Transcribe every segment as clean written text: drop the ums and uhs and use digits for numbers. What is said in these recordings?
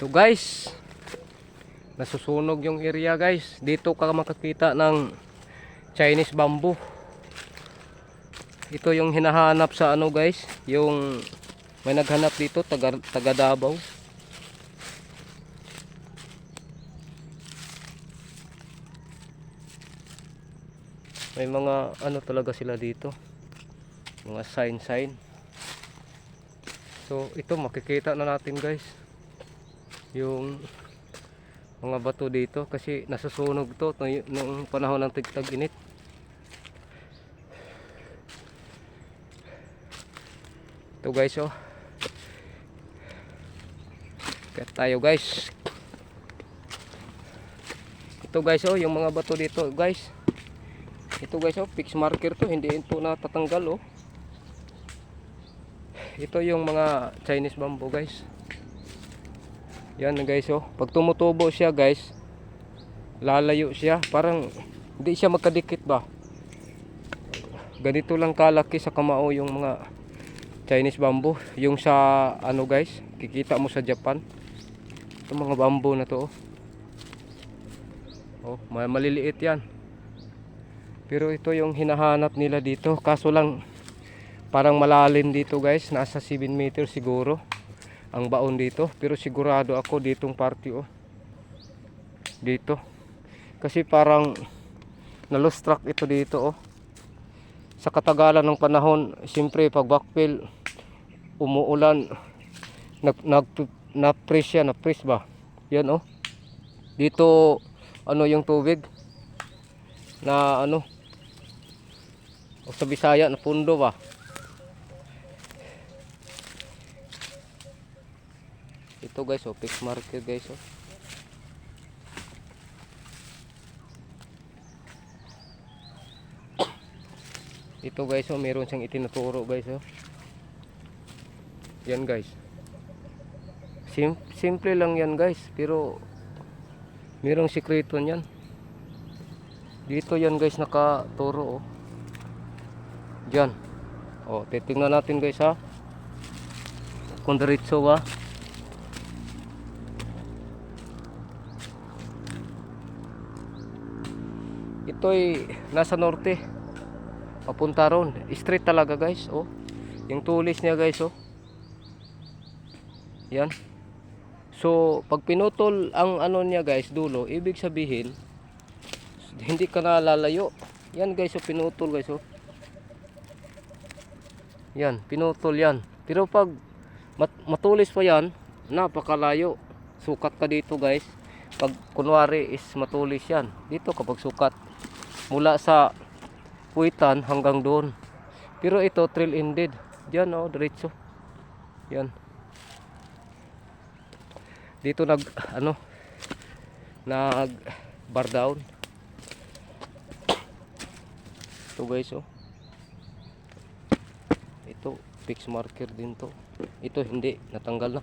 Ito guys, nasusunog yung area guys. Dito ka makakita ng Chinese bamboo. Ito yung hinahanap sa ano guys, yung may naghanap dito, taga Davao. May mga ano talaga sila dito, mga sign. So ito makikita na natin guys yung mga bato dito kasi nasusunog to noong panahon ng tigtag-init. Ito guys oh. Kaya tayo guys. Ito guys oh, yung mga bato dito guys. Ito guys oh, fix marker to, hindi ito natatanggal oh. Ito yung mga Chinese bamboo guys. Yan guys oh, pag tumutubo siya guys, lalayo siya, parang hindi siya magkadikit ba. Ganito lang kalaki sa kamao yung mga Chinese bamboo. Yung sa ano guys, kikita mo sa Japan. Ito mga bamboo na to oh. Oh, maliliit yan. Pero ito yung hinahanap nila dito. Kaso lang parang malalim dito guys, nasa 7 meters siguro ang baon dito, pero sigurado ako ditong party oh. Dito. Kasi parang na-lost track ito dito oh. Sa katagalan ng panahon, siyempre pag backfill, umuulan, na-freeze siya, na-freeze ba? Yan oh. Dito ano yung tubig na ano o sa Bisaya na pundo ba? Ito guys oh, fix marker guys oh. Ito guys oh, meron siyang itinuturo guys oh. Yan guys. Simple lang yan guys, pero merong sikreto niyan. Dito yan guys nakaturo oh. Diyan. Oh, titingnan natin guys ha. Kung diretso ba. Ito'y nasa norte. Papunta ron. Straight talaga guys oh. Yung tulis niya guys oh. Yan. So pag pinutol ang ano niya guys dulo, ibig sabihin hindi ka na lalayo. Yan guys oh, pinutol guys oh. Yan, pinutol yan. Pero pag matulis pa yan, napakalayo. Sukat ka dito guys. Pag kunwari is matulis yan. Dito kapag sukat mula sa puwitan hanggang doon. Pero ito trail ended. Diyan oh, diretso. Yan. Dito nag bar down. Ito guys oh. Ito fix marker din to. Ito hindi natanggal na.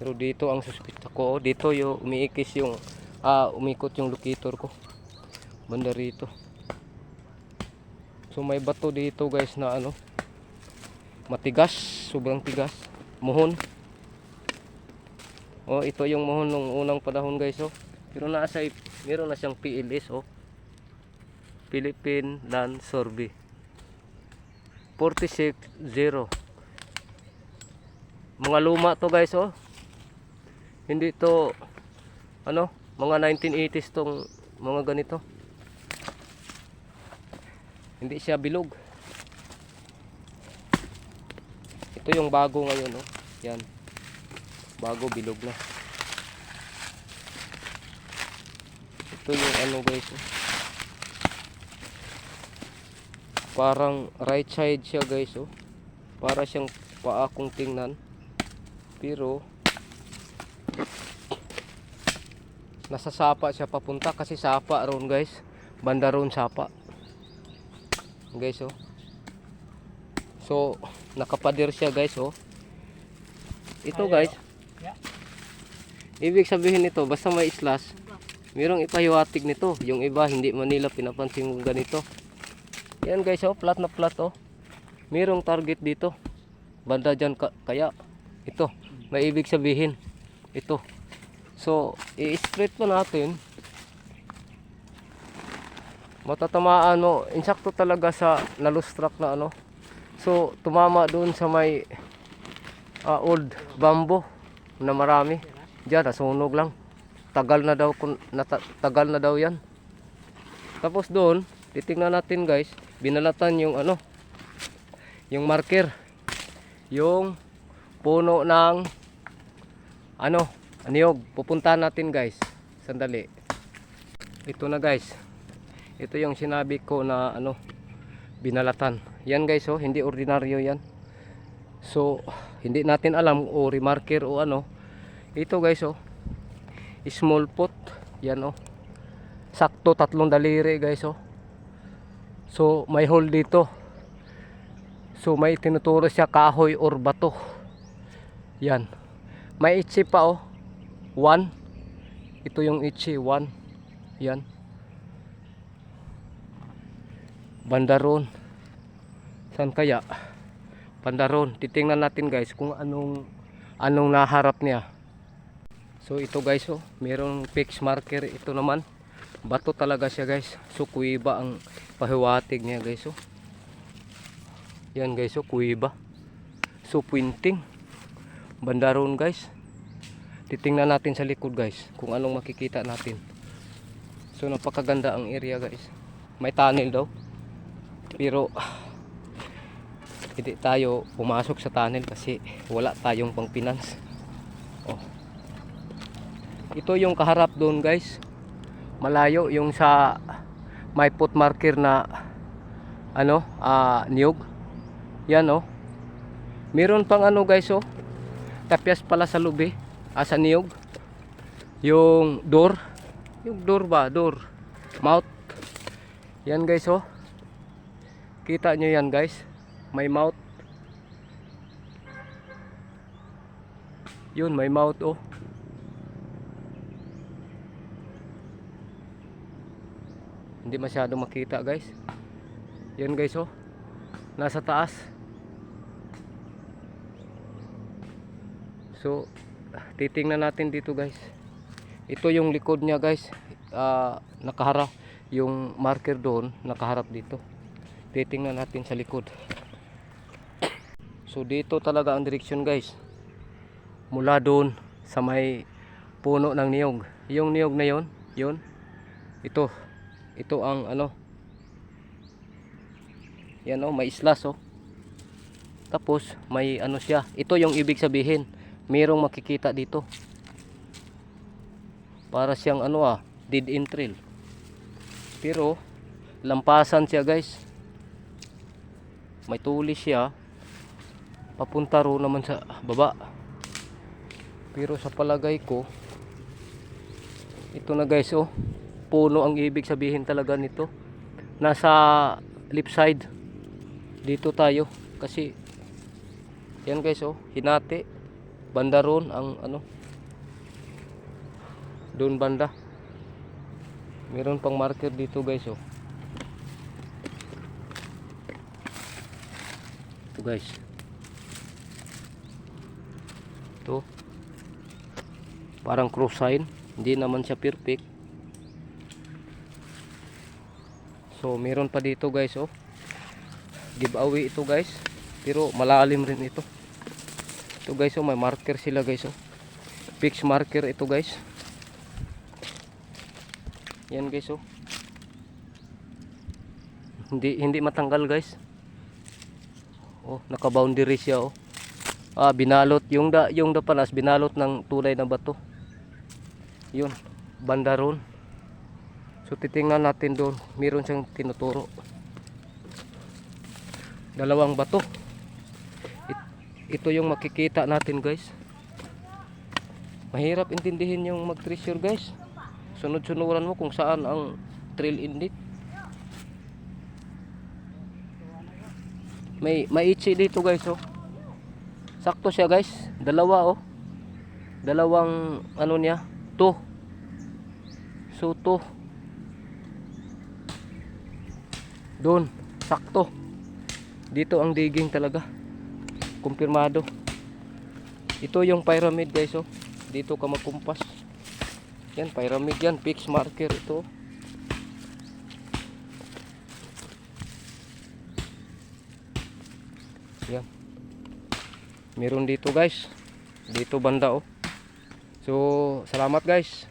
Pero dito ang suspect ko oh, dito yung umiikis yung umikot yung locator ko. Banda rito. So may bato dito guys na ano, matigas, sobrang tigas. Muhon. Oh, ito yung muhon nung unang panahon guys oh. Pero meron na siyang PLS oh. Philippine Land Survey 46-0. Mga luma to guys oh. Hindi to ano, mga 1980s tong mga ganito. Hindi siya bilog. Ito yung bago ngayon oh. Yan. Bago bilog na. Ito yung ano guys oh. Parang right side siya guys oh. Para siyang paa kung tingnan. Pero nasa sapa siya papunta kasi sapa ron guys. Banda ron sapa. Guys oh. So nakapader siya guys oh. Ito guys. Ibig sabihin nito basta may slash, mayroong ipahiwatig nito. Yung iba hindi man nila pinapansin kung ganito. Yan guys oh, flat na flat oh. Mayroong target dito. Banda dyan kaya ito. May ibig sabihin ito. So i-split pa natin. Matatamaan mo, insakto talaga sa nalustrak na ano. So tumama doon sa may old bamboo na marami. Diyan nasunog lang. Tagal na daw tagal na daw 'yan. Tapos doon, titingnan natin guys, binalatan yung ano, yung marker. Yung puno ng ano, niyog. Pupuntahan natin guys. Sandali. Ito na guys. Ito yung sinabi ko na ano, binalatan. Yan guys, oh, hindi ordinaryo yan. So, hindi natin alam o remarker o ano. Ito guys, oh, small pot. Yan, oh. Sakto 3 daliri guys, oh. So, may hole dito. So, may tinuturo siya kahoy or bato. Yan. May itchi pa, oh. 1. Ito yung itchi, 1. Yan. Bandaron. Saan kaya? Bandaron. Titingnan natin guys kung anong naharap niya. So ito guys, oh, mayroong fixed marker. Ito naman bato talaga siya guys. So kuiba ang pahiwatig niya guys, oh. Yan guys, oh, kuiba. So puinting. Bandaron guys. Titingnan natin sa likod guys kung anong makikita natin. So napakaganda ang area guys. May tunnel daw. Pero hindi tayo pumasok sa tunnel kasi wala tayong pang finance. Oh. Ito yung kaharap doon guys. Malayo yung sa may foot marker na ano, niyog. Yan, oh. Meron pang ano guys, oh. Tapyas pala sa lubi, sa niyog. Yung door. Yung door ba? Door. Mouth. Yan guys, oh. Kita nyo yan guys. May mouth. Yun, may mouth, oh. Hindi masyado makita guys. Yan guys, oh. Nasa taas. So titingnan natin dito guys. Ito yung likod niya guys. Nakaharap. Yung marker doon nakaharap dito. Titingnan natin sa likod. So dito talaga ang direksyon guys. Mula doon sa may puno ng niyog. Yung niyog na yon, yun. Ito ang ano. Yan, oh, may islas, oh. Tapos may ano siya. Ito yung ibig sabihin. Merong makikita dito. Para siyang ano, dead end trail. Pero lampasan siya guys. May tulis siya. Papunta ro naman sa baba. Pero sa palagay ko, ito na guys, oh. Puno ang ibig sabihin talaga nito. Nasa left side. Dito tayo. Kasi yan guys, oh. Hinati. Bandaron ang ano. Doon banda. Meron pang marker dito guys, oh. Ito guys. Ito. Parang cross sign. Hindi naman siya perfect. So meron pa dito guys, oh. Giveaway ito guys. Pero malalim rin ito. Ito guys, oh, may marker sila guys, oh. Fixed marker ito guys. Yan guys, oh. Hindi matanggal guys. Oh, naka-boundary siya, oh. Binalot yung dapanas, binalot ng tulay na bato. Yun, bandaron. So titingnan natin doon, meron siyang tinuturo. Dalawang bato. Ito yung makikita natin guys. Mahirap intindihin yung mag-treasure guys. Sunod-sunuran mo kung saan ang trail inlet. May itchi dito guys, oh. Sakto siya guys. Dalawa, oh. Dalawang ano niya, 2. So 2. Doon, sakto. Dito ang digging talaga. Kumpirmado. Ito yung pyramid guys, oh. Dito ka magkumpas. Yan, pyramid yan. Fixed marker ito. Yan. Meron dito guys. Dito banda, oh. So, salamat guys.